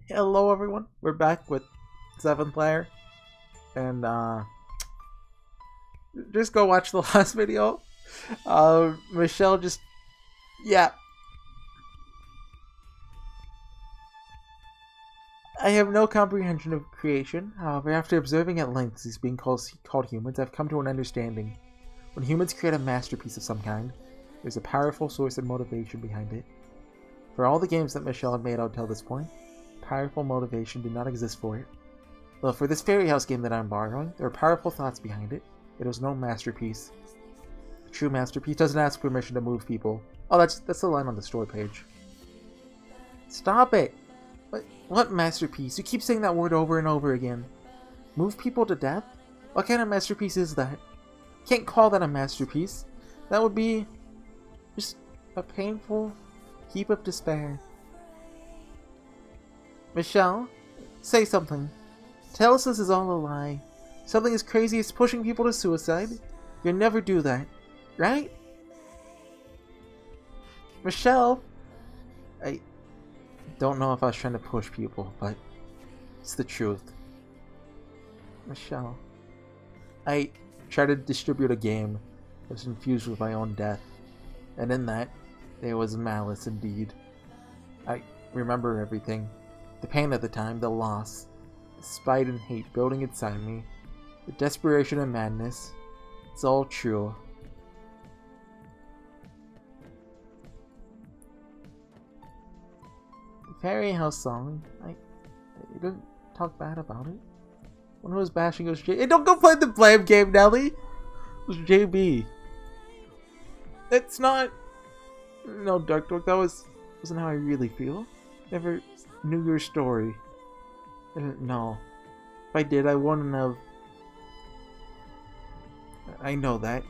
Hello everyone, we're back with 7th Lair, and just go watch the last video. Michelle just, yeah. I have no comprehension of creation, however, after observing at length these being called humans, I've come to an understanding. When humans create a masterpiece of some kind, there's a powerful source and motivation behind it. For all the games that Michelle had made out till this point, powerful motivation did not exist for it. Well, for this fairy house game that I'm borrowing, there are powerful thoughts behind it. It was no masterpiece. A true masterpiece doesn't ask permission to move people. Oh, that's the line on the store page. Stop it! What masterpiece? You keep saying that word over and over again. Move people to death? What kind of masterpiece is that? Can't call that a masterpiece. That would be just a painful heap of despair. Michelle, say something. Tell us this is all a lie. Something as crazy as pushing people to suicide? You'll never do that, right? Michelle! I don't know if I was trying to push people, but it's the truth. Michelle. I tried to distribute a game that was infused with my own death, and in that, there was malice indeed. I remember everything. The pain at the time, the loss, the spite and hate building inside me, the desperation and madness. It's all true. The fairy house song, you didn't talk bad about it. One who was bashing was J. Hey, don't go play the blame game, Nelly! It was JB. It's not... No, Dark Dork, that wasn't how I really feel. Never knew your story. I didn't know. If I did, I wouldn't have... I know that.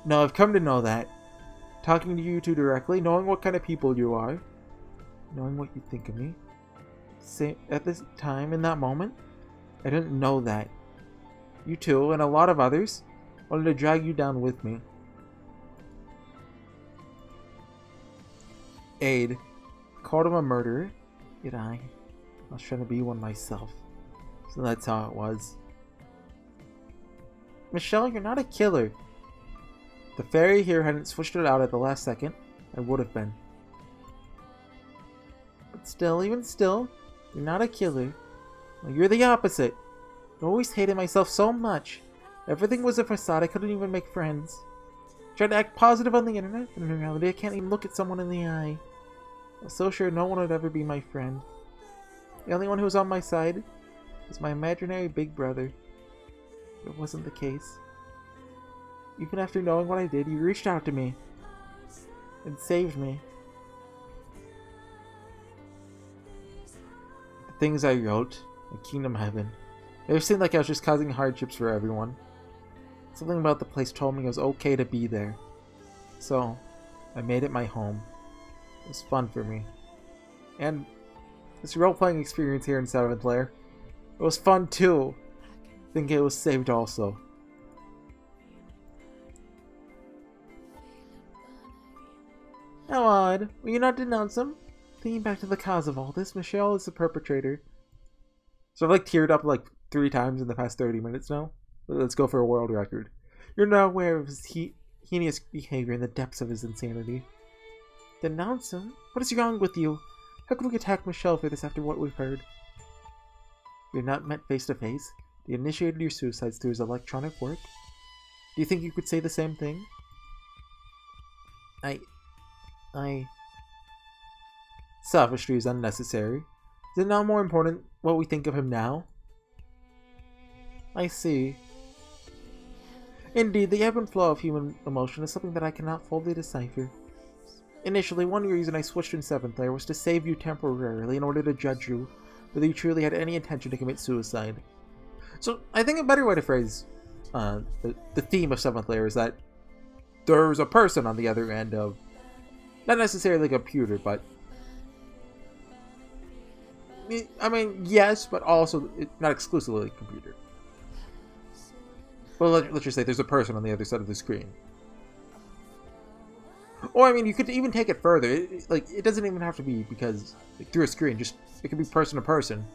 No, I've come to know that. Talking to you two directly, knowing what kind of people you are, knowing what you think of me. At this time, in that moment, I didn't know that. You two, and a lot of others, wanted to drag you down with me. Aid. Called him a murderer, yet I was trying to be one myself. So that's how it was. Michelle, you're not a killer. If the fairy here hadn't switched it out at the last second, I would have been. But still, even still, you're not a killer. Well, you're the opposite. I always hated myself so much. Everything was a facade, I couldn't even make friends. Tried to act positive on the internet, but in reality I can't even look at someone in the eye. I was so sure no one would ever be my friend. The only one who was on my side was my imaginary big brother. But it wasn't the case. Even after knowing what I did, you reached out to me and saved me. The things I wrote in Kingdom Heaven, it seemed like I was just causing hardships for everyone. Something about the place told me it was okay to be there. So, I made it my home. It was fun for me. And this role-playing experience here in 7th Lair, it was fun too. I think it was saved also. How odd. Will you not denounce him? Thinking back to the cause of all this, Michelle is the perpetrator. So I've teared up 3 times in the past 30 minutes now. Let's go for a world record. You're not aware of his heinous behavior in the depths of his insanity. Denounce him? What is wrong with you? How could we attack Michelle for this after what we've heard? We have not met face to face. They initiated your suicides through his electronic work. Do you think you could say the same thing? Sophistry is unnecessary. Is it not more important what we think of him now? I see. Indeed, the ebb and flow of human emotion is something that I cannot fully decipher. Initially, one reason I switched in 7th Lair was to save you temporarily in order to judge you whether you truly had any intention to commit suicide. So, I think a better way to phrase the theme of 7th Lair is that there's a person on the other end of, not necessarily a computer, but I mean, yes, but also not exclusively a computer. Well, let's just say there's a person on the other side of the screen. Or, I mean, you could even take it further. It doesn't even have to be because, like, through a screen. Just, it could be person to person.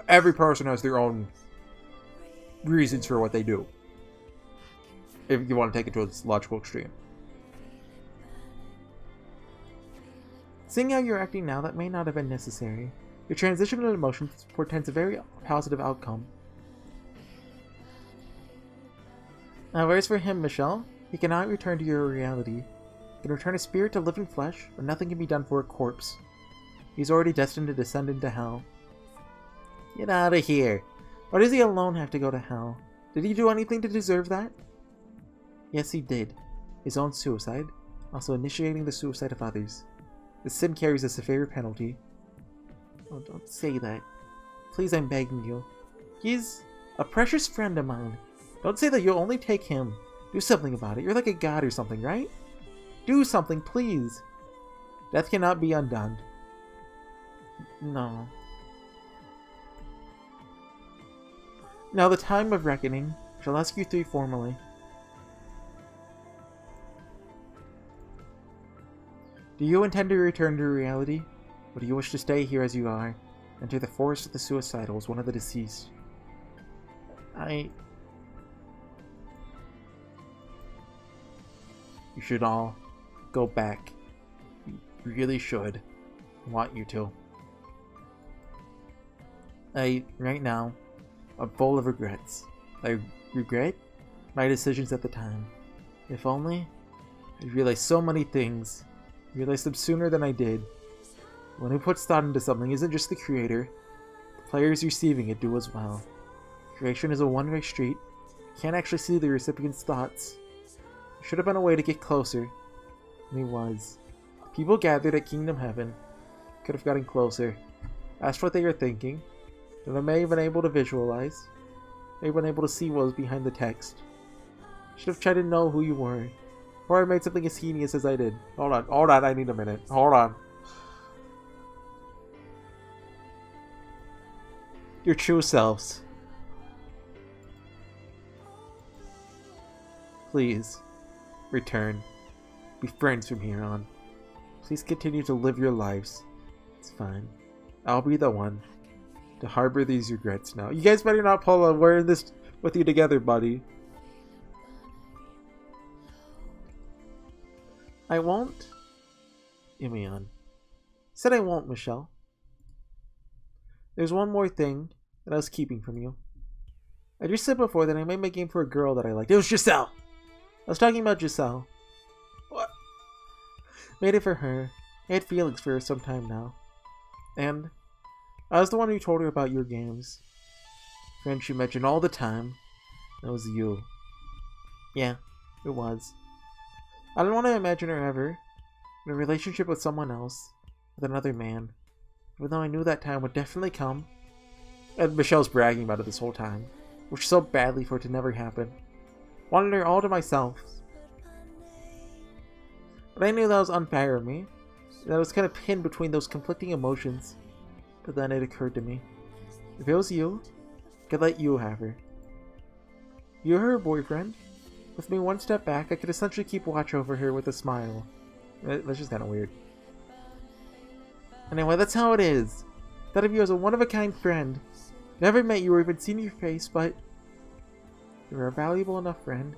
Every person has their own reasons for what they do. If you want to take it to its logical extreme. Seeing how you're acting now, that may not have been necessary. Your transition of emotions portends a very positive outcome. Now, whereas for him, Michelle, he cannot return to your reality. He can return a spirit to living flesh, but nothing can be done for a corpse. He's already destined to descend into hell. Get out of here. Why does he alone have to go to hell? Did he do anything to deserve that? Yes, he did. His own suicide, also initiating the suicide of others. The sin carries a severe penalty. Oh, don't say that. Please, I'm begging you. He's a precious friend of mine. Don't say that you'll only take him. Do something about it. You're like a god or something, right? Do something, please. Death cannot be undone. No. Now the time of reckoning. Shall ask you three formally. Do you intend to return to reality? Or do you wish to stay here as you are? Enter the forest of the suicidal as one of the deceased. You should all go back. You really should. I want you to. Right now, I'm full of regrets. I regret my decisions at the time. If only I realized so many things. Realized them sooner than I did. One who puts thought into something isn't just the creator. The players receiving it do as well. Creation is a one-way street. You can't actually see the recipient's thoughts. There should have been a way to get closer. And he was. The people gathered at Kingdom Heaven could have gotten closer. Asked what they were thinking. And I may have been able to visualize. May have been able to see what was behind the text. Should have tried to know who you were. Or I made something as heinous as I did. Hold on, I need a minute. Hold on. Your true selves. Please, return. Be friends from here on. Please continue to live your lives. It's fine. I'll be the one to harbor these regrets now. You guys better not pull a we're in this with you together, buddy. I won't. Imeon. Said I won't, Michelle. There's one more thing that I was keeping from you. I just said before that I made my game for a girl that I liked. It was Giselle! I was talking about Giselle. What? Made it for her. I had feelings for her some time now. And I was the one who told her about your games. Friend she mentioned all the time. That was you. Yeah, it was. I didn't want to imagine her ever in a relationship with someone else, with another man, even though I knew that time would definitely come. And Michelle's bragging about it this whole time, wished so badly for it to never happen. Wanted her all to myself. But I knew that was unfair of me, that I was kind of pinned between those conflicting emotions. But then it occurred to me, if it was you, I could let you have her. You're her boyfriend. With me one step back, I could essentially keep watch over her with a smile. That's just kind of weird. Anyway, that's how it is. Thought of you as a one-of-a-kind friend. Never met you or even seen your face, but you're a valuable enough friend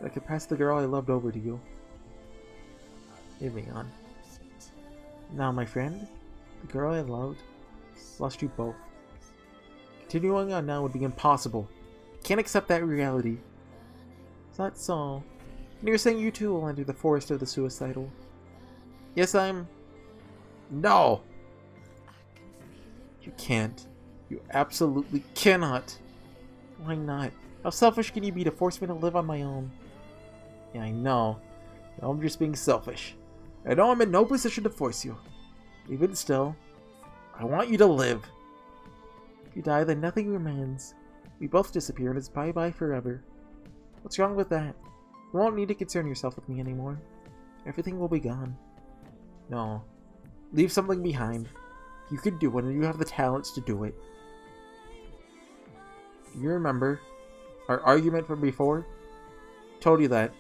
that I could pass the girl I loved over to you. Moving on. Now, my friend, the girl I loved, lost you both. Continuing on now would be impossible. Can't accept that reality. Is that so? And you're saying you too will enter the forest of the suicidal? Yes, I'm... No! You can't. You absolutely cannot. Why not? How selfish can you be to force me to live on my own? Yeah, I know. I'm just being selfish. I know I'm in no position to force you. Even still, I want you to live. If you die, then nothing remains. We both disappear and it's bye-bye forever. What's wrong with that? You won't need to concern yourself with me anymore. Everything will be gone. No. Leave something behind. You can do it and you have the talents to do it. You remember our argument from before? Told you that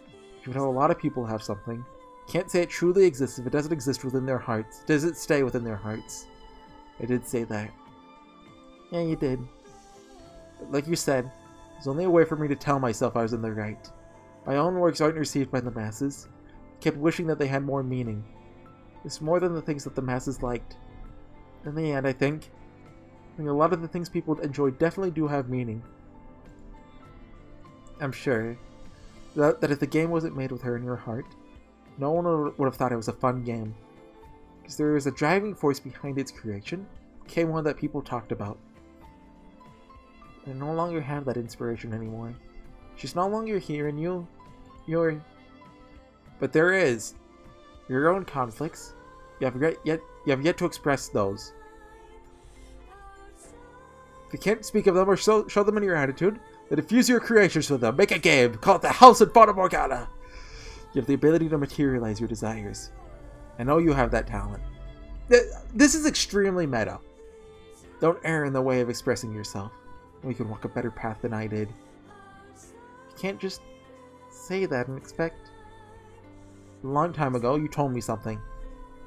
You know, a lot of people have something. Can't say it truly exists if it doesn't exist within their hearts. Does it stay within their hearts? I did say that. Yeah, you did. But like you said, there's only a way for me to tell myself I was in the right. My own works aren't received by the masses. I kept wishing that they had more meaning. It's more than the things that the masses liked. In the end, I think a lot of the things people enjoy definitely do have meaning. I'm sure that if the game wasn't made with her in your heart, no one would have thought it was a fun game. Because there is a driving force behind its creation, became one that people talked about. I no longer have that inspiration anymore. She's no longer here, and you're... But there is your own conflicts. You have yet to express those. If you can't speak of them or show them in your attitude, then diffuse your creations with them. Make a game. Call it the House in Fata Morgana. You have the ability to materialize your desires. I know you have that talent. This is extremely meta. Don't err in the way of expressing yourself. You can walk a better path than I did. You can't just say that and expect. A long time ago, you told me something.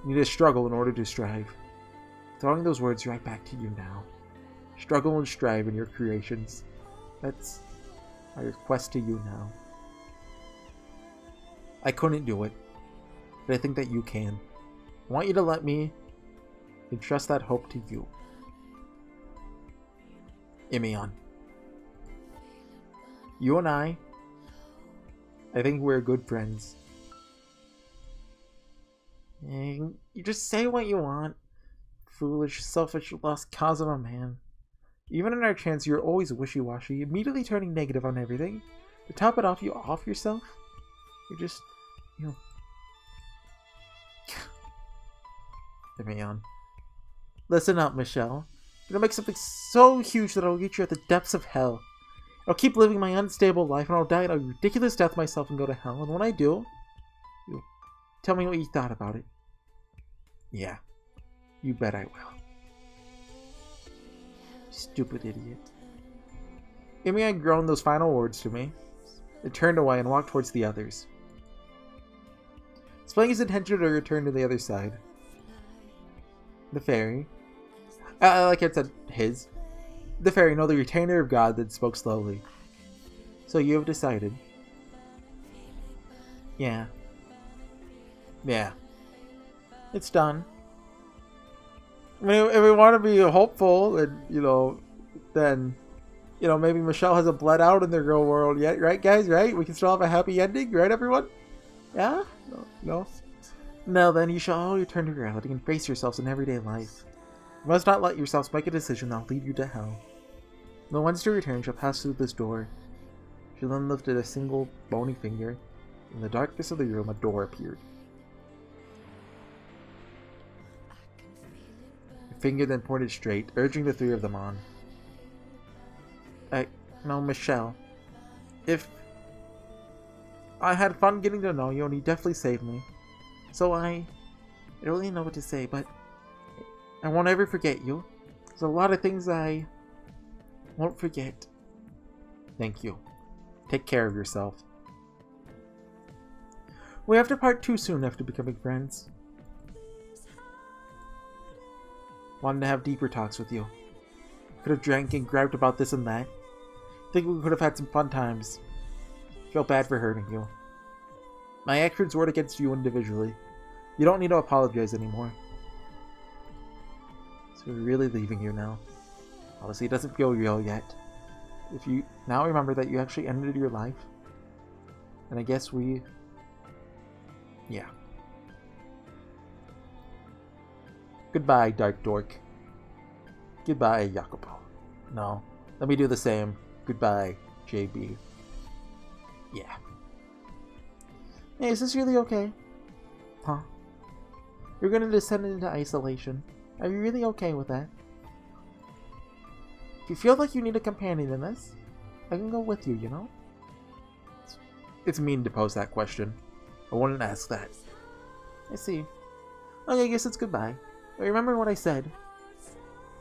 You need to struggle in order to strive. Throwing those words right back to you now. Struggle and strive in your creations. That's my request to you now. I couldn't do it, but I think that you can. I want you to let me entrust that hope to you. Imion. You and I think we're good friends. And you just say what you want. Foolish, selfish, lost cause of a man. Even in our chance, you're always wishy-washy, immediately turning negative on everything. To top it off, you off yourself. You're just, Imion. Listen up, Michelle. I'm gonna make something so huge that I'll get you at the depths of hell. I'll keep living my unstable life, and I'll die a ridiculous death myself and go to hell. And when I do, you'll tell me what you thought about it. Yeah, you bet I will. Stupid idiot. Imion groaned those final words to me. It turned away and walked towards the others. Displaying his intention to return to the other side. The fairy. Like I said, his. The fairy, no, the retainer of God, that spoke slowly. So you have decided. Yeah. Yeah. It's done. I mean, if we want to be hopeful, and, then, maybe Michelle hasn't bled out in the real world yet, right, guys? Right? We can still have a happy ending, right, everyone? Yeah? No? No, then you shall all return to reality and face yourselves in everyday life. You must not let yourselves make a decision that will lead you to hell. The ones to return shall pass through this door. She then lifted a single bony finger. In the darkness of the room, a door appeared. The finger then pointed straight, urging the three of them on. No, Michelle. If I had fun getting to know you, and you definitely saved me. So I don't really know what to say, but I won't ever forget you. There's a lot of things I won't forget. Thank you. Take care of yourself. We have to part too soon after becoming friends. Wanted to have deeper talks with you. Could have drank and grabbed about this and that. Think we could have had some fun times. Feel bad for hurting you. My actions were against you individually. You don't need to apologize anymore. So we're really leaving you now. Honestly, it doesn't feel real yet. If you now remember that you actually ended your life, and I guess yeah. Goodbye, Dark Dork. Goodbye, Jacopo. No, let me do the same. Goodbye, JB. Yeah. Hey, is this really okay? Huh? You're gonna descend into isolation. Are you really okay with that? If you feel like you need a companion in this, I can go with you, It's mean to pose that question. I wouldn't ask that. I see. Okay, I guess it's goodbye. But remember what I said.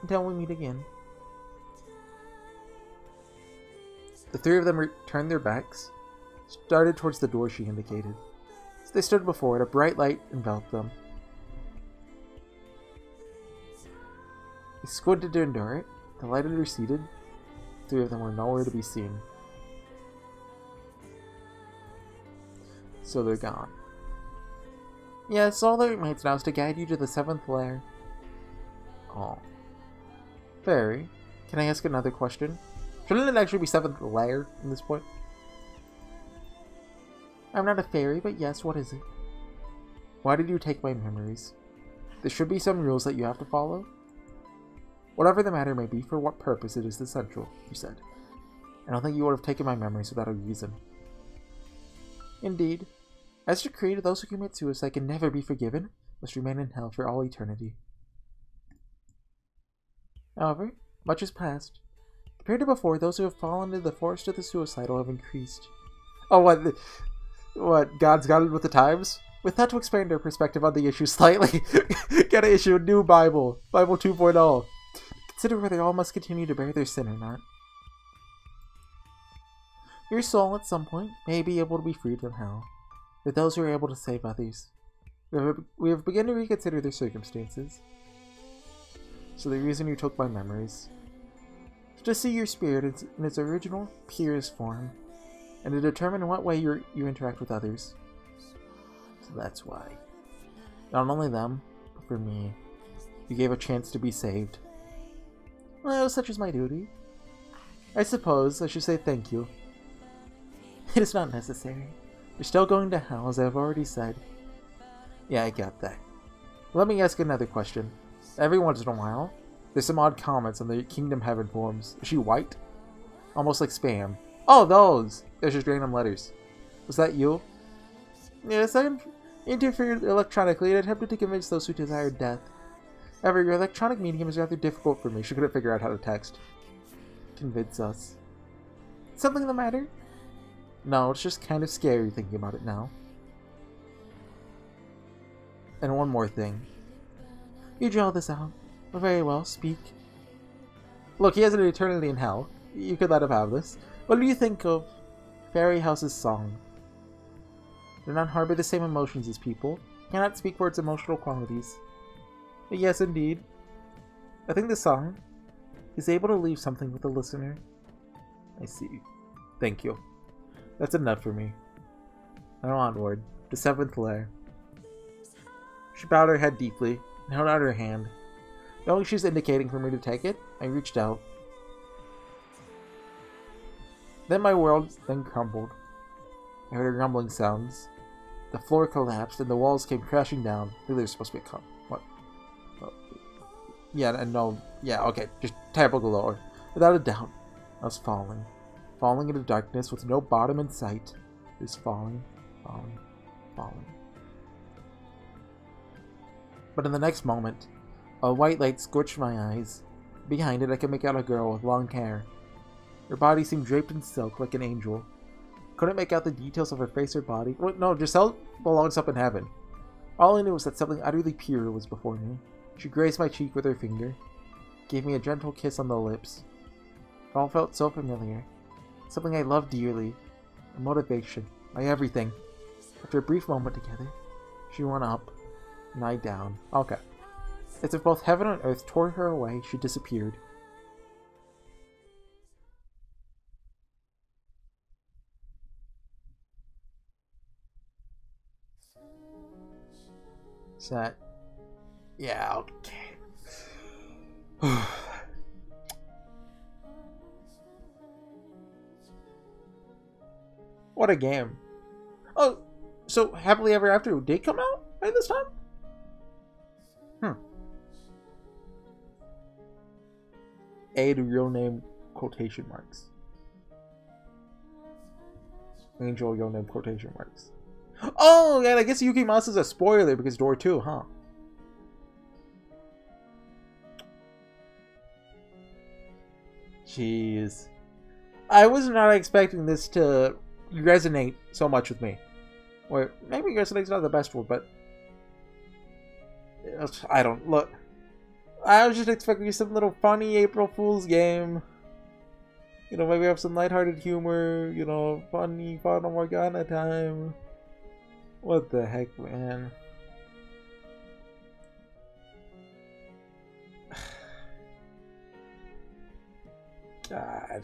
Until we meet again. The three of them turned their backs, started towards the door she indicated. As they stood before it, a bright light enveloped them. They squinted to endure it. The light had receded. The three of them were nowhere to be seen. So they're gone. Yes, all that remains now is to guide you to the 7th lair. Oh. Fairy, can I ask another question? Shouldn't it actually be 7th lair in this point? I'm not a fairy, but yes, what is it? Why did you take my memories? There should be some rules that you have to follow. Whatever the matter may be, for what purpose it is essential, you said. I don't think you would have taken my memories without a reason. Indeed. As decreed, those who commit suicide can never be forgiven, must remain in hell for all eternity. However, much has passed. Compared to before, those who have fallen into the forest of the suicidal have increased. Oh, what? God's got it with the times? With that to expand our perspective on the issue slightly, gotta issue a new Bible, Bible 2.0. Consider whether all must continue to bear their sin or not. Your soul, at some point, may be able to be freed from hell, but those who are able to save others. We have begun to reconsider their circumstances. So the reason you took my memories is to see your spirit in its original, purest form, and to determine in what way you interact with others. So that's why. Not only them, but for me, you gave a chance to be saved. Well, such is my duty. I suppose I should say thank you. It is not necessary. You're still going to hell, as I have already said. Yeah, I got that. Let me ask another question. Every once in a while, there's some odd comments on the Kingdom Heaven forums. Is she white? Almost like spam. Oh, those! There's just random letters. Was that you? Yes, I interfered electronically and attempted to convince those who desired death. However, your electronic medium is rather difficult for me. She couldn't figure out how to text. Convince us. Something the matter? No, it's just kind of scary thinking about it now. And one more thing. You draw this out. Well, very well, speak. Look, he has an eternity in hell. You could let him have this. What do you think of Fairy House's song? Do not harbor the same emotions as people. Cannot speak for its emotional qualities. But yes, indeed. I think the song is able to leave something with the listener. I see. Thank you. That's enough for me. Now onward. The 7th lair. She bowed her head deeply and held out her hand. Knowing she was indicating for me to take it, I reached out. Then my world crumbled. I heard rumbling sounds. The floor collapsed and the walls came crashing down. I think there's supposed to be a what? Oh. Yeah, and no. Yeah, okay. Just tap a lower. Without a doubt, I was falling. Falling into darkness with no bottom in sight. Just falling, falling, falling. But in the next moment, a white light scorched my eyes. Behind it, I could make out a girl with long hair. Her body seemed draped in silk like an angel. Couldn't make out the details of her face or body. Well, no, Giselle belongs up in heaven. All I knew was that something utterly pure was before me. She grazed my cheek with her finger, gave me a gentle kiss on the lips. It all felt so familiar. Something I loved dearly. My motivation. My everything. After a brief moment together, she went up, and I down. Okay. As if both heaven and earth tore her away, she disappeared. Set. Yeah, okay. What a game. Oh, so Happily Ever After did come out by this time? A to real name quotation marks. Angel real name quotation marks. Oh, yeah, I guess Yuki Masa's a spoiler because Door 2, huh? Jeez. I was not expecting this to resonate so much with me. Or maybe resonate's not the best word, but I don't look. I was just expecting some little funny April Fool's game. You know, maybe have some lighthearted humor, you know, funny Fata Morgana time. What the heck, man? God.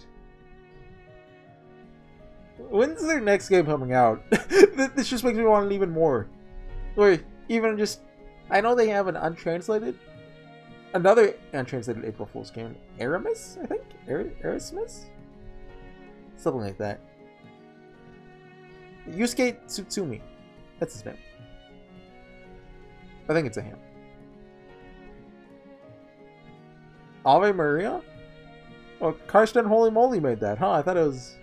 When's their next game coming out? This just makes me want it even more. Or even just... I know they have an another untranslated April Fool's game. Aramis, I think? Erasmus? Something like that. Yusuke Tsutsumi. That's his name. I think it's a him. Ave Maria? Oh, Karsten Holy Moly made that, huh? I thought it was...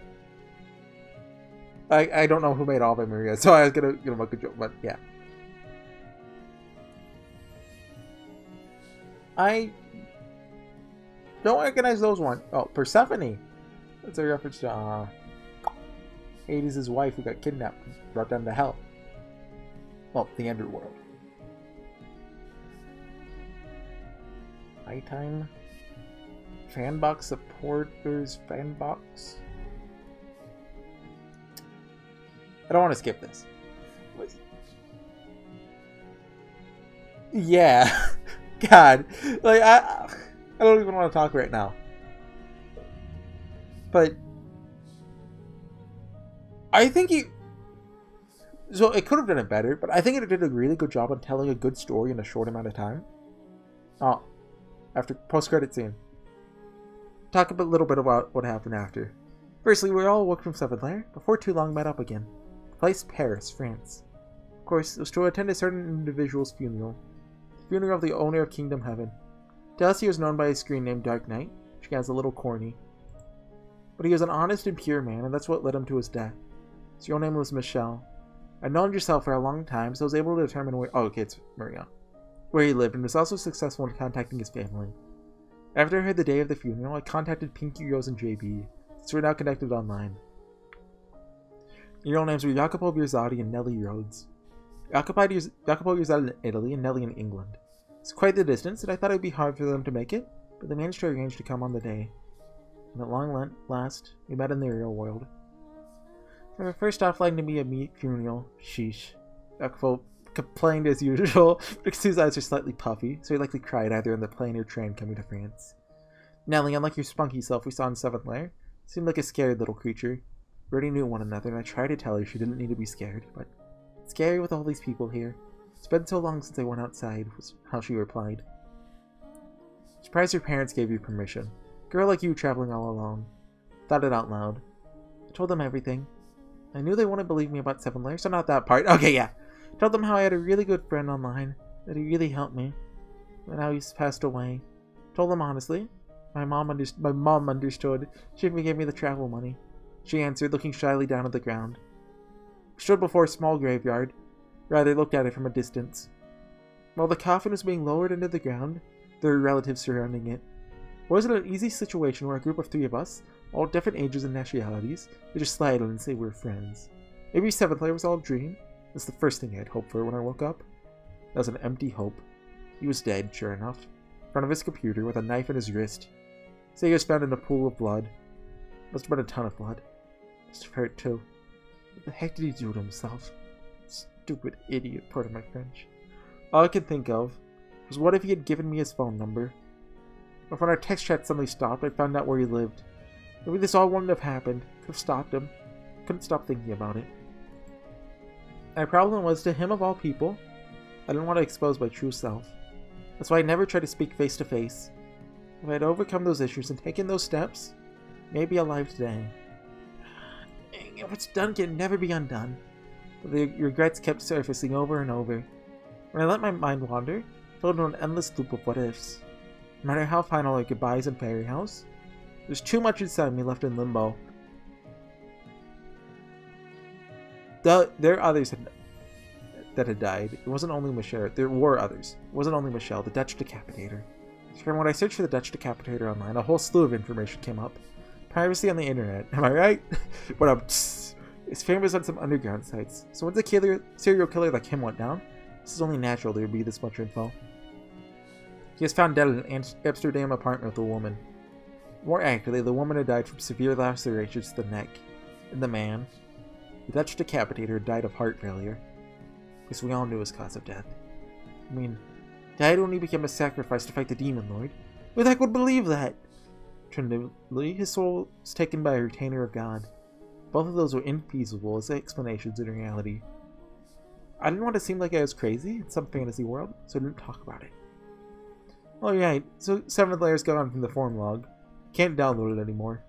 I don't know who made Ave Maria, so I was gonna make a joke, but yeah. I don't recognize those ones. Oh, Persephone. That's a reference to Hades' wife who got kidnapped and brought down to hell. Well, the underworld. Nighttime. Fanbox supporters. Fanbox. I don't want to skip this. Yeah. God. Like, I don't even want to talk right now. But I think so it could have done it better, but I think it did a really good job on telling a good story in a short amount of time. Oh, after post-credit scene. Talk a little bit about what happened after. Firstly, we all woke from 7th Lair, before too long met up again. The place, Paris, France. Of course, it was to attend a certain individual's funeral. The funeral of the owner of Kingdom Heaven. To us, he was known by his screen name Dark Knight, which gets a little corny. But he was an honest and pure man, and that's what led him to his death. His real name was Michel. I'd known yourself for a long time, so I was able to determine where... Oh, okay, it's Maria. Where he lived, and was also successful in contacting his family. After I heard the day of the funeral, I contacted Pinky Rose and JB, since we're now connected online. Your real names were Jacopo Birzati and Nelly Rhodes. Jacopo Birzati in Italy and Nelly in England. It's quite the distance, and I thought it would be hard for them to make it, but they managed to arrange to come on the day. And at long last, we met in the real world. They were first offline to me at meet funeral. Sheesh. Jacopo complained as usual, because his eyes are slightly puffy, so he likely cried either in the plane or train coming to France. Nelly, unlike your spunky self we saw in 7th Lair, seemed like a scared little creature. We already knew one another, and I tried to tell her she didn't need to be scared, but it's scary with all these people here. It's been so long since I went outside, was how she replied. Surprised your parents gave you permission. Girl like you traveling all alone. Thought it out loud. I told them everything. I knew they wouldn't believe me about 7th Lair, so not that part. Okay, yeah. Told them how I had a really good friend online, that he really helped me, and how he's passed away. Told them honestly. My mom understood. She even gave me the travel money. She answered, looking shyly down at the ground. We stood before a small graveyard. Rather looked at it from a distance. While the coffin was being lowered into the ground, there were relatives surrounding it. It wasn't an easy situation where a group of 3 of us, all different ages and nationalities, could just slide in and say we're friends. Maybe 7th Lair was all a dream. That's the first thing I had hoped for when I woke up. That was an empty hope. He was dead, sure enough, in front of his computer with a knife in his wrist. Say he was found in a pool of blood. Must have been a ton of blood. Must have hurt too. What the heck did he do to himself? Stupid idiot, pardon my French. All I could think of was what if he had given me his phone number? But when our text chat suddenly stopped, I found out where he lived. Maybe this all wouldn't have happened. Could have stopped him. Couldn't stop thinking about it. My problem was, to him of all people, I didn't want to expose my true self. That's why I never tried to speak face to face. If I had overcome those issues and taken those steps, maybe alive today. What's done can never be undone. But the regrets kept surfacing over and over. When I let my mind wander, I fell into an endless loop of what-ifs. No matter how final our goodbyes in Fairy House, there's too much inside me left in limbo. There are others that had died. It wasn't only Michelle. There were others. It wasn't only Michelle, the Dutch Decapitator. From when I searched for the Dutch Decapitator online, a whole slew of information came up. Piracy on the internet. Am I right? But his fame was on some underground sites. So once a serial killer like him went down, this is only natural there would be this much info. He was found dead in an Amsterdam apartment with a woman. More accurately, the woman had died from severe lacerations to the neck, and the man, the Dutch decapitator, died of heart failure, because we all knew his cause of death. I mean, died when he became a sacrifice to fight the Demon Lord. Who the heck would believe that? Alternatively, his soul was taken by a retainer of God. Both of those were infeasible as explanations in reality. I didn't want to seem like I was crazy in some fantasy world, so I didn't talk about it. Alright, so 7th Lair's gone from the form log. Can't download it anymore.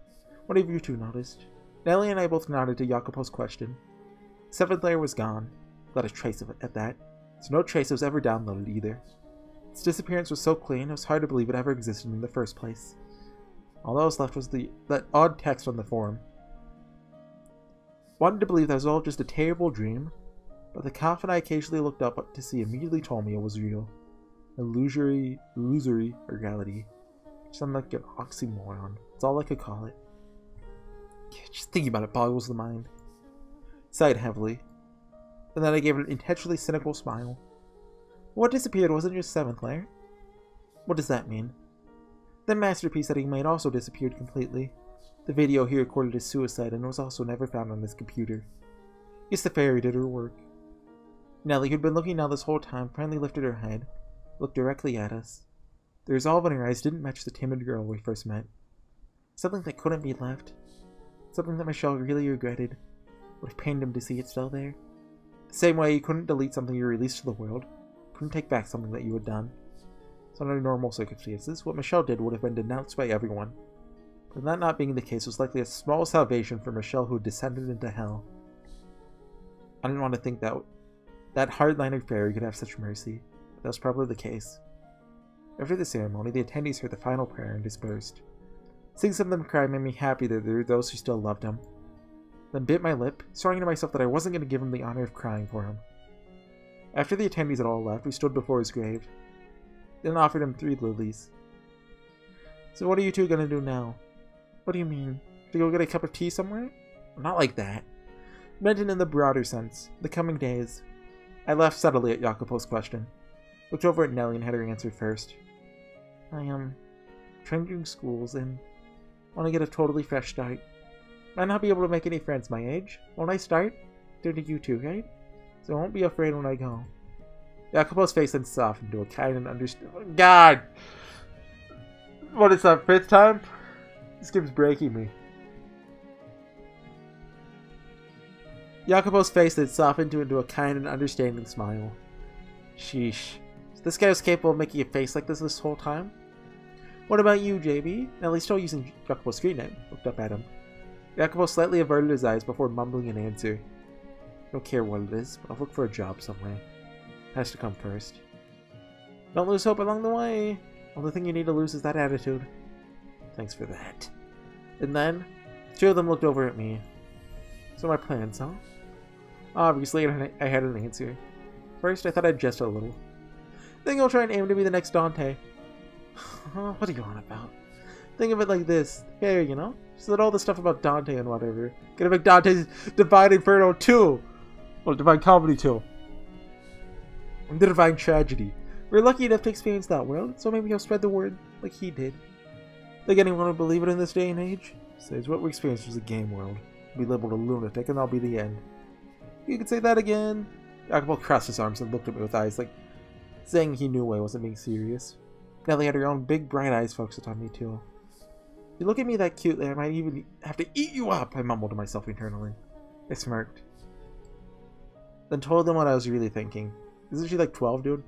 What have you two noticed? Nelly and I both nodded to Jacopo's question. 7th Lair was gone. Not a trace of it at that. So no trace was ever downloaded either. Its disappearance was so clean, it was hard to believe it ever existed in the first place. All that was left was that odd text on the forum. Wanted to believe that was all just a terrible dream, but the coffin I occasionally looked up to see immediately told me it was real. Illusory reality. Sounded like an oxymoron. That's all I could call it. Just thinking about it boggles the mind. Sighed heavily. And then I gave an intentionally cynical smile. What disappeared wasn't just 7th Lair. What does that mean? The masterpiece that he made also disappeared completely. The video he recorded his suicide and was also never found on his computer. Guess the fairy did her work. Nelly, who'd been looking now this whole time, finally lifted her head, looked directly at us. The resolve in her eyes didn't match the timid girl we first met. Something that couldn't be left. Something that Michelle really regretted. Would have pained him to see it still there. The same way you couldn't delete something you released to the world. Couldn't take back something that you had done. So under normal circumstances, what Michelle did would have been denounced by everyone. But that not being the case was likely a small salvation for Michelle who had descended into hell. I didn't want to think that hardliner fairy could have such mercy, but that was probably the case. After the ceremony, the attendees heard the final prayer and dispersed. Seeing some of them cry made me happy that there were those who still loved him. Then bit my lip, swearing to myself that I wasn't going to give him the honor of crying for him. After the attendees had all left, we stood before his grave. Then offered him 3 lilies. So what are you two going to do now? What do you mean? To go get a cup of tea somewhere? Not like that. Meant it in the broader sense. The coming days. I laughed subtly at Jacopo's question. Looked over at Nelly and had her answer first. I am changing schools and want to get a totally fresh start. Might not be able to make any friends my age. When I start, they're to you two, right? So I won't be afraid when I go. Jacopo's face then softened to a kind and understanding. God! What is that, 5th time? This game's breaking me. Jacopo's face then softened into a kind and understanding smile. Sheesh. So this guy was capable of making a face like this whole time? What about you, JB? Nelly's still using Jacopo's screen name. Looked up at him. Jacopo slightly averted his eyes before mumbling an answer. Don't care what it is, but I'll look for a job somewhere. Has to come first. Don't lose hope along the way. Only thing you need to lose is that attitude. Thanks for that. And then, 2 of them looked over at me. So my plans, huh? Obviously, I had an answer. First, I thought I'd jest a little. Think I'll try and aim to be the next Dante. What are you on about? Think of it like this. Fair, you know? Just let all the stuff about Dante and whatever. Gonna make Dante's Divine Inferno 2! Well, Divine Comedy 2. And the Divine Tragedy. We're lucky enough to experience that world, so maybe I'll spread the word like he did. Think anyone would believe it in this day and age? Says what we experienced was a game world. Be labeled a lunatic, and that'll be the end. You could say that again. Jacopo crossed his arms and looked at me with eyes like saying he knew I wasn't being serious. Nelly had her own big bright eyes focused on me too. You look at me that cutely, I might even have to eat you up, I mumbled to myself internally. I smirked. Then told them what I was really thinking. Isn't she like 12, dude?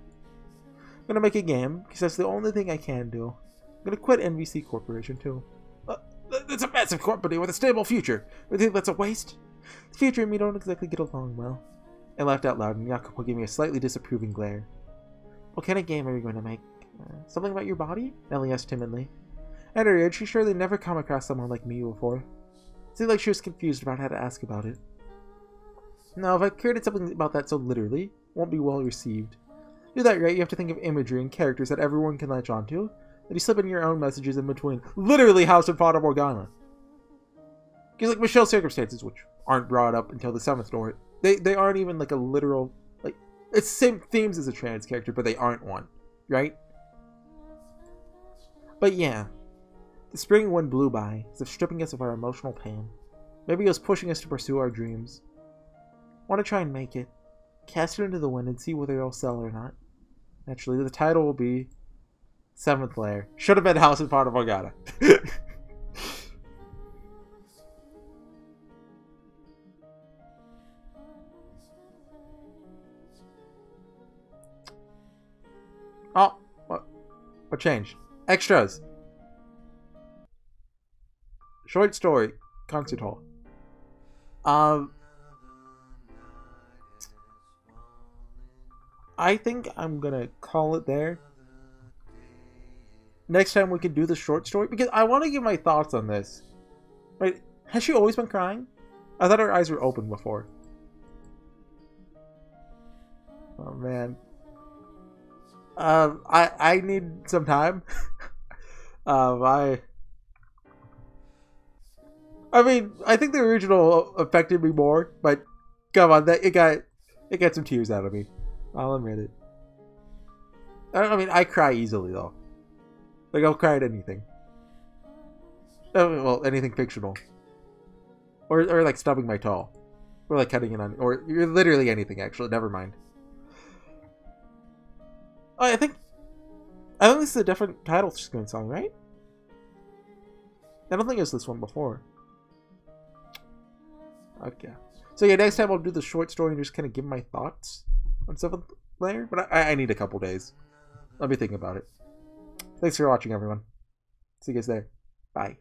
I'm gonna make a game, because that's the only thing I can do. I'm gonna quit NBC Corporation too. It's a massive company with a stable future. You think that's a waste? The future and me don't exactly get along well. I laughed out loud, and Jacopo gave me a slightly disapproving glare. What kind of game are you going to make? Something about your body? Nelly asked timidly. At her age, she surely never come across someone like me before. It seemed like she was confused about how to ask about it. Now, if I created something about that so literally, it won't be well received. To do that right, you have to think of imagery and characters that everyone can latch onto. Then you slip in your own messages in between. Literally House and Fata Morgana. Because like Michelle's circumstances, which aren't brought up until the 7th door, they aren't even like a literal, like, it's the same themes as a trans character, but they aren't one, right? But yeah, The spring wind blew by, as if stripping us of our emotional pain. Maybe it was pushing us to pursue our dreams. Want to try and make it. Cast it into the wind and see whether it'll sell or not. Naturally, the title will be Seventh Lair. Should have been House and Part of Morgana. Oh, what changed? Extras. Short story. Concert hall. I think I'm gonna call it there. Next time we can do the short story, because I want to give my thoughts on this. Right? Has she always been crying? I thought her eyes were open before. Oh man. I need some time. I mean, I think the original affected me more, but come on, it got some tears out of me. I'll admit it. I mean, I cry easily though. Like I'll cry at anything. Well, anything fictional, or like stubbing my toe, or like cutting it on, or literally anything. Actually, never mind. I think this is a different title screen song, right? I don't think it was this one before. Okay. So yeah, next time I'll do the short story and just kind of give my thoughts on Seventh Lair. But I need a couple days. Let me think about it. Thanks for watching, everyone. See you guys there. Bye.